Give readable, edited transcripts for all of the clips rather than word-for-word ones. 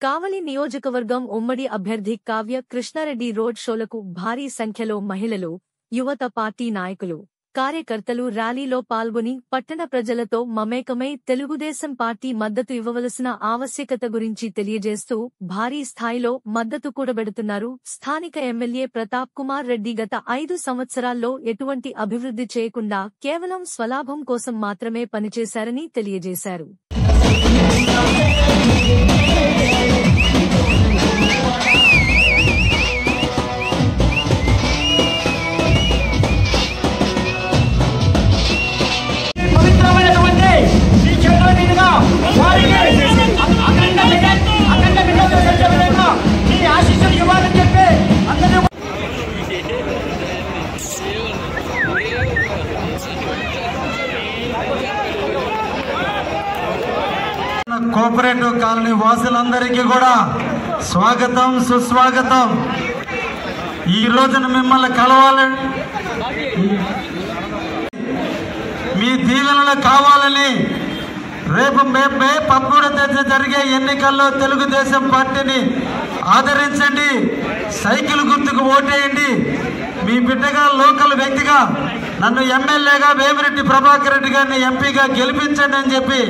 కావలి నియోజకవర్గం ఉమ్మడి అభ్యర్థి కావ్య కృష్ణారెడ్డి రోడ్ షోలకు భారీ సంఖ్యలో మహిళలు, యువత పార్టీ నాయకులు, కార్యకర్తలు ర్యాలీలో పాల్గొని పట్టణ ప్రజలతో మమేకమై తెలుగుదేశం పార్టీ మద్దతు ఇవ్వవలసిన ఆవశ్యకత గురించి తెలియజేస్తూ భారీ స్థాయిలో మద్దతు కూడబెడుతున్నారు. స్థానిక ఎమ్మెల్యే ప్రతాప్ కుమార్ రెడ్డి గత 5 సంవత్సరాల్లో ఎటువంటి అభివృద్ధి చేయకుండా కేవలం స్వలాభం కోసం మాత్రమే పనిచేశారని తెలియజేశారు. కోఆపరేటివ్ కాలనీ వాసులందరికీ కూడా స్వాగతం, సుస్వాగతం. ఈ రోజున మిమ్మల్ని కలవాలని, మీ దీవెనలు కావాలని రేపు మే 13వ తేదీ జరిగే ఎన్నికల్లో తెలుగుదేశం పార్టీని ఆదరించండి, సైకిల్ గుర్తుకు ఓటేయండి. మీ బిడ్డగా, లోకల్ వ్యక్తిగా నన్ను ఎమ్మెల్యేగా వేమిరెడ్డి ప్రభాకర్ రెడ్డి గారిని ఎంపీగా గెలిపించండి అని చెప్పి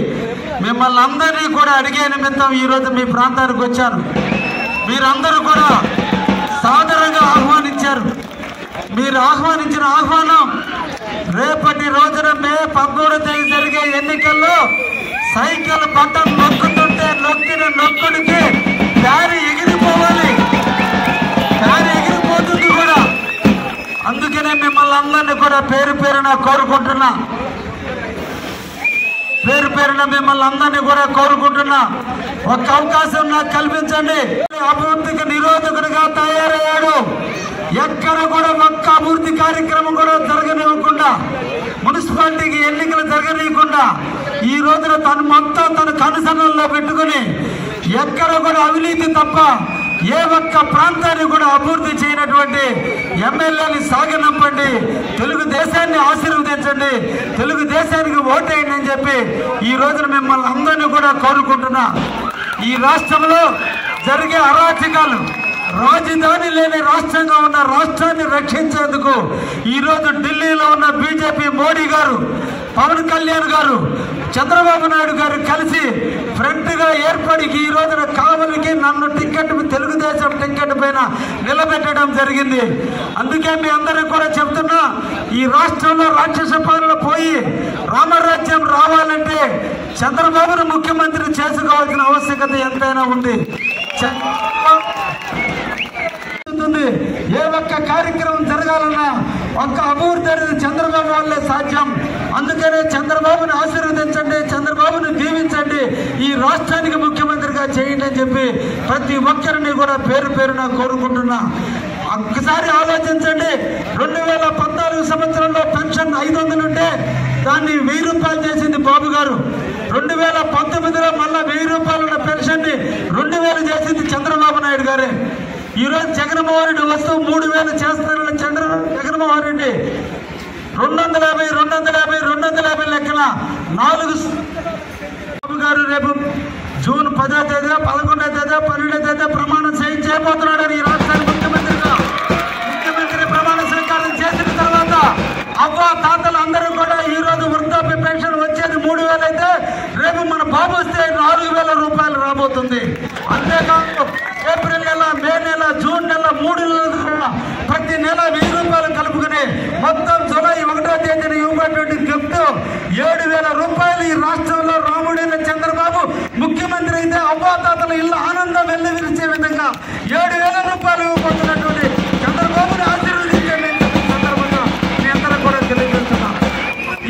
మిమ్మల్ని అందరినీ కూడా అడిగే నిమిత్తం ఈరోజు మీ ప్రాంతానికి వచ్చాను. మీరందరూ కూడా సాదరంగా ఆహ్వానించారు. మీరు ఆహ్వానించిన ఆహ్వానం రేపటి రోజున మే 13వ తేదీ జరిగే ఎన్నికల్లో సైకిల్ బటన్ నొక్కుతుంటే నొక్కిన నొక్కుడికి దారి ఎగిరిపోవాలి, దారి ఎగిరిపోతుంది కూడా. అందుకనే మిమ్మల్ని అందరినీ కూడా పేరు పేరున కోరుకుంటున్నా, పేరు పేరున మిమ్మల్ని అందరినీ కూడా కోరుకుంటున్నా. ఒక్క అవకాశం నాకు కల్పించండి. అభివృద్ధికి నిరోధకుడిగా తయారయ్యాడు. ఎక్కడ కూడా ఒక్క అభివృద్ధి కార్యక్రమం కూడా జరగనివ్వకుండా, మున్సిపాలిటీకి ఎన్నికలు జరగనీయకుండా ఈ రోజున తను మొత్తం తన కనుసన్నల్లో పెట్టుకుని ఎక్కడ కూడా అవినీతి తప్ప ఏ ఒక్క ప్రాంతాన్ని కూడా అభివృద్ధి చేయనటువంటి ఎమ్మెల్యేని సాగనంపండి, తెలుగుదేశాన్ని ఆశీర్వదించండి, తెలుగుదేశానికి ఓటేయండి అని చెప్పి ఈ రోజున మిమ్మల్ని అందరినీ కూడా కోరుకుంటున్నా. ఈ రాష్ట్రంలో జరిగే అరాచకాలు, రాజధాని లేని రాష్ట్రంగా ఉన్న రాష్ట్రాన్ని రక్షించేందుకు ఈరోజు ఢిల్లీలో ఉన్న బీజేపీ మోడీ గారు, పవన్ కళ్యాణ్ గారు, చంద్రబాబు నాయుడు గారు కలిసి ఫ్రంట్ గా ఏర్పడి ఈ రోజున కావలికి నన్ను తెలుగుదేశం టికెట్ పైన నిలబెట్టడం జరిగింది. అందుకే మీ అందరికి కూడా చెప్తున్నా, ఈ రాష్ట్రంలో రాక్షస పాలన పోయి రామరాజ్యం రావాలంటే చంద్రబాబును ముఖ్యమంత్రి చేసుకోవాల్సిన ఆవశ్యకత ఎంతైనా ఉంది. ఏ ఒక్క కార్యక్రమం జరగాలన్నా ఒక్క అభివృద్ధి అనేది చంద్రబాబు వల్లే సాధ్యం. అందుకనే చంద్రబాబుని ఆశీర్వదించండి, చంద్రబాబుని దీవించండి, ఈ రాష్ట్రానికి ముఖ్యమంత్రిగా చేయండి అని చెప్పి ప్రతి ఒక్కరిని కూడా పేరు పేరున కోరుకుంటున్నా. ఒక్కసారి ఆలోచించండి. 2014 సంవత్సరంలో పెన్షన్ 500 ఉంటే దాన్ని 1000 రూపాయలు చేసింది బాబు గారు. 2019లో మళ్ళా 1000 రూపాయలు ఉన్న పెన్షన్ ని 2000 చేసింది చంద్రబాబు నాయుడు గారే. ఈరోజు జగన్మోహన్ రెడ్డి వస్తూ 3000 చేస్తారని జగన్మోహన్ రెడ్డి 250 లెక్కన 4 బాబు గారు రేపు జూన్ 10వ తేదీ, 11వ తేదీ, 12వ తేదీ ప్రమాణం చేయబోతున్నాడని ఈ రాష్ట్రానికి ముఖ్యమంత్రి ప్రమాణ స్వీకారం చేసిన తర్వాత అవ్వ తాతలు అందరూ కూడా ఈ రోజు వృద్ధాప్య పెన్షన్ వచ్చేది 3000 అయితే రేపు మన బాబు వస్తే 4000 రూపాయలు రాబోతుంది. అంతేకాదు ఏప్రిల్ నెల, మే నెల, జూన్ నెల 3 నెలలు కూడా ప్రతి నెల 1000 రూపాయలు కలుపుకుని మొత్తం జూలై 1వ తేదీన ఇవ్వబడినటువంటి గిఫ్ట్ 7000 రూపాయలు. ఈ రాష్ట్రంలో రాముడైన చంద్రబాబు ముఖ్యమంత్రి అయితే అవ్వాతాతల ఇల్లు ఆనందం వెల్లివిరిచే విధంగా 7000 రూపాయలు ఇవ్వబోతున్నటువంటి చంద్రబాబుని ఆశీర్వదించండి సందర్భంగా మీ అందరూ కూడా తెలియజేస్తున్నా.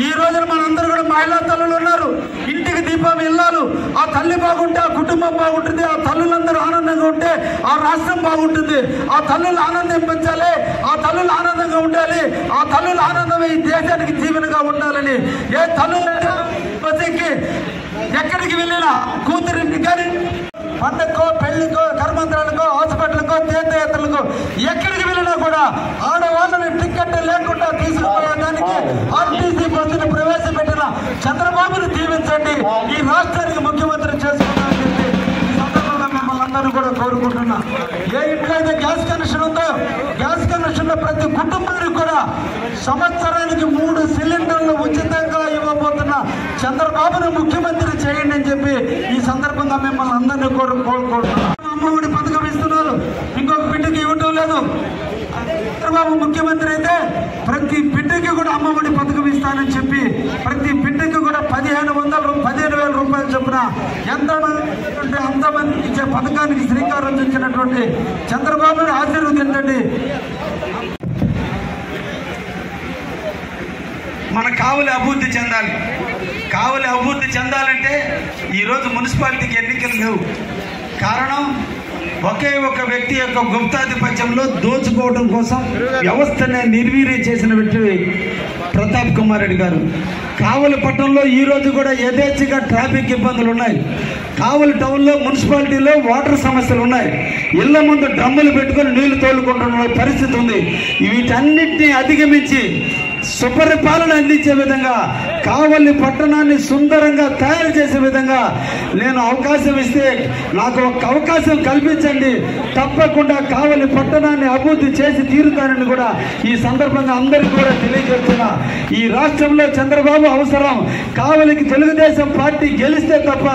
ఈ రోజున మనందరూ కూడా మహిళా తల్లులు ఉన్నారు. ఇంటికి దీపం ఇల్లాలు. ఆ తల్లి బాగుంటే ఆ కుటుంబం బాగుంటుంది. ఆ తల్లులందరూ ఆనందంగా ఉంటే ఆ రాష్ట్రం బాగుంటుంది. ఆ తల్లులు ఆనందించాలి, ఆ తల్లులు ఆనందంగా ఉండాలి, ఆ తల్లుల ఆనందమే ఈ దేశానికి జీవనగా ఉండాలని ఏ తల్లులు ఎక్కడికి వెళ్ళినా కూతురింటికి కానీ పండగకో, పెళ్లికో, కర్మంత్రాలకో, హాస్పిటల్కో, తీర్థయాత్రలకో ఎక్కడికి వెళ్ళినా కూడా ఆడవాళ్ళని టికెట్ లేకుండా తీసుకుపోయేదానికి ఆర్టీసీ బస్సును ప్రవేశపెట్టిన చంద్రబాబును దీవించండి, ఈ రాష్ట్రానికి ముఖ్యమంత్రి చేసుకున్నారని చెప్పి ఈ సందర్భంగా మిమ్మల్ని అందరూ కూడా కోరుకుంటున్నా. ఏ ఇంట్లో అయితే గ్యాస్ కనెక్షన్ ఉందో గ్యాస్ కనెక్షన్ లో ప్రతి కుటుంబానికి కూడా సంవత్సరానికి 3 సిలిండర్లు ఉచితంగా ఇవ్వబోతున్న చంద్రబాబును ముఖ్యమంత్రి చేయండి అని చెప్పి ఈ సందర్భంగా మిమ్మల్ని అందరినీ కోరుకుంటున్నాం. అమ్మఒడి పథకం ఇస్తున్నారు, ఇంకొక బిడ్డకి ఇవ్వటం లేదు. చంద్రబాబు ముఖ్యమంత్రి అయితే ప్రతి బిడ్డకి కూడా అమ్మఒడి పథకం ఇస్తానని చెప్పి ప్రతి బిడ్డకి కూడా 15,000 రూపాయలు చొప్పున ఎంతమంది అంతమంది ఇచ్చే పథకానికి శ్రీకారం చుట్టినటువంటి చంద్రబాబుని ఆశీర్వదించండి. మన కావలి అభివృద్ధి చెందాలి. కావలి అభివృద్ధి చెందాలంటే ఈరోజు మున్సిపాలిటీకి ఎన్నికలు లేవు. కారణం ఒకే ఒక వ్యక్తి యొక్క గుప్తాధిపత్యంలో దోచుకోవడం కోసం వ్యవస్థనే నిర్వీర్యం చేసిన వ్యక్తి ప్రతాప్ కుమార్ రెడ్డి గారు. కావలి పట్టణంలో ఈ రోజు కూడా యథేచ్ఛగా ట్రాఫిక్ ఇబ్బందులు ఉన్నాయి. కావలి టౌన్లో మున్సిపాలిటీలో వాటర్ సమస్యలు ఉన్నాయి. ఇళ్ల ముందు డ్రమ్ములు పెట్టుకొని నీళ్లు తోలుకుంటున్న పరిస్థితి ఉంది. వీటన్నిటిని అధిగమించి సుపరిపాలన అందించే విధంగా కావలి పట్టణాన్ని సుందరంగా తయారు చేసే విధంగా నేను అవకాశం ఇస్తే నాకు ఒక అవకాశం కల్పించండి, తప్పకుండా కావలి పట్టణాన్ని అభివృద్ధి చేసి తీరుతానని కూడా ఈ సందర్భంగా అందరికీ కూడా తెలియజేస్తున్నా. ఈ రాష్ట్రంలో చంద్రబాబు అవసరం. కావలికి తెలుగుదేశం పార్టీ గెలిస్తే తప్ప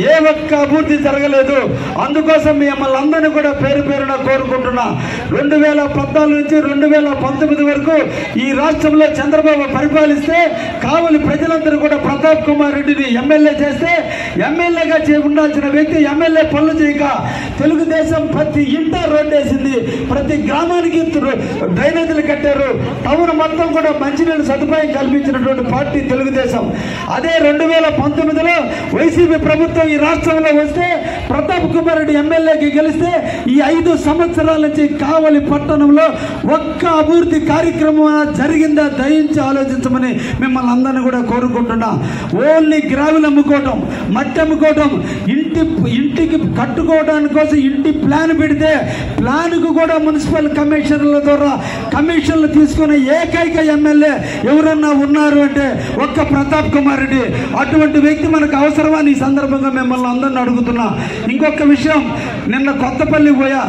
ఏ ఒక్క అభివృద్ధి జరగలేదు. అందుకోసం మిమ్మల్ని అందరినీ కూడా పేరు పేరున కోరుకుంటున్నా. 2014 నుంచి 2019 వరకు ఈ రాష్ట్రంలో చంద్రబాబు పరిపాలిస్తే కావలి ప్రజలందరూ కూడా ప్రతాప్ కుమార్ రెడ్డిని ఎమ్మెల్యే చేస్తే ఎమ్మెల్యేగా ఉండాల్సిన వ్యక్తి ఎమ్మెల్యే పనులు చేయక తెలుగుదేశం ప్రతి ఇంట రోడ్డు వేసింది, ప్రతి గ్రామానికి డ్రైనేజీలు కట్టారు, టౌన్ మొత్తం కూడా మంచినీళ్ళ సదుపాయం కల్పించినటువంటి పార్టీ తెలుగుదేశం. అదే 2019లో వైసీపీ ప్రభుత్వం ఈ రాష్ట్రంలో వస్తే ప్రతాప్ కుమార్ రెడ్డి ఎమ్మెల్యేకి గెలిస్తే ఈ 5 సంవత్సరాల నుంచి కావలి పట్టణంలో ఒక్క అభివృద్ధి కార్యక్రమం జరిగిందా దయించి ఆలోచించమని మిమ్మల్ని అందరినీ కూడా కోరుకుంటున్నా. ఓన్లీ గ్రావెల్ అమ్ముకోవటం, మట్టి అమ్ముకోవటం, ఇంటికి కట్టుకోవడానికి కోసం ఇంటి ప్లాన్ పెడితే ప్లాన్కు కూడా మున్సిపల్ కమిషనర్ల ద్వారా కమిషన్లు తీసుకునే ఏకైక ఎమ్మెల్యే ఎవరన్నా ఉన్నారు అంటే ఒక్క ప్రతాప్ కుమార్ రెడ్డి. అటువంటి వ్యక్తి మనకు అవసరమని ఈ సందర్భంగా మిమ్మల్ని అందరిని అడుగుతున్నా. ఇంకొక విషయం, నిన్న కొత్తపల్లికి పోయా,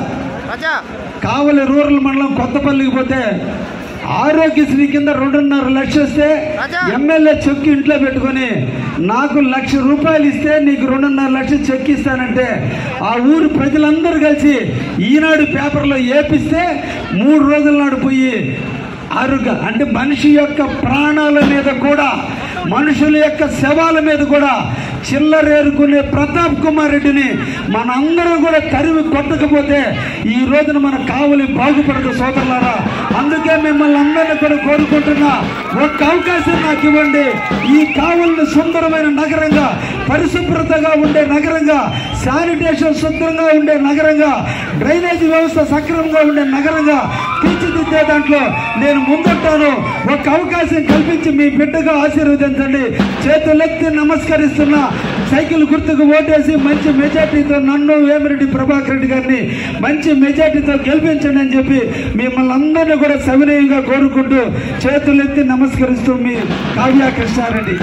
కావలి రూరల్ మండలం కొత్తపల్లికి పోతే ఆరోగ్యశ్రీ కింద 2.5 లక్షలు ఇస్తే ఎమ్మెల్యే చెక్కు ఇంట్లో పెట్టుకొని నాకు ₹1,00,000 ఇస్తే నీకు 2.5 లక్షలు చెక్ ఇస్తానంటే ఆ ఊరు ప్రజలందరూ కలిసి ఈనాడు పేపర్లో ఏపిస్తే 3 రోజుల నాడు పోయి ఆరోగ్య అంటే మనిషి యొక్క ప్రాణాల మీద కూడా మనుషుల యొక్క శవాల మీద కూడా చిల్లరేరుకునే ప్రతాప్ కుమార్ రెడ్డిని మనందరూ కూడా తరిమి కొట్టకపోతే ఈ రోజున మన కావలి బాగుపడదు సోదరులారా. అందుకే మిమ్మల్ని అందరినీ కూడా కోరుకుంటున్నా, ఒక్క అవకాశం నాకు ఇవ్వండి. ఈ కావలిని సుందరమైన నగరంగా, పరిశుభ్రతగా ఉండే నగరంగా, శానిటేషన్ శుభ్రంగా ఉండే నగరంగా, డ్రైనేజీ వ్యవస్థ సక్రమంగా ఉండే నగరంగా తీర్చిదిద్దే దాంట్లో నేను ముందుంటాను. ఒక అవకాశం కల్పించి మీ బిడ్డగా ఆశీర్వదించండి. చేతులెత్తి నమస్కరిస్తున్నా. సైకిల్ గుర్తుకు ఓటేసి మంచి మెజార్టీతో నన్ను వేమిరెడ్డి ప్రభాకర్ రెడ్డి గారిని మంచి మెజార్టీతో గెలిపించండి అని చెప్పి మిమ్మల్ని అందరినీ కూడా సవినయంగా కోరుకుంటూ చేతులెత్తి నమస్కరిస్తూ మీ కావ్య కృష్ణారెడ్డి.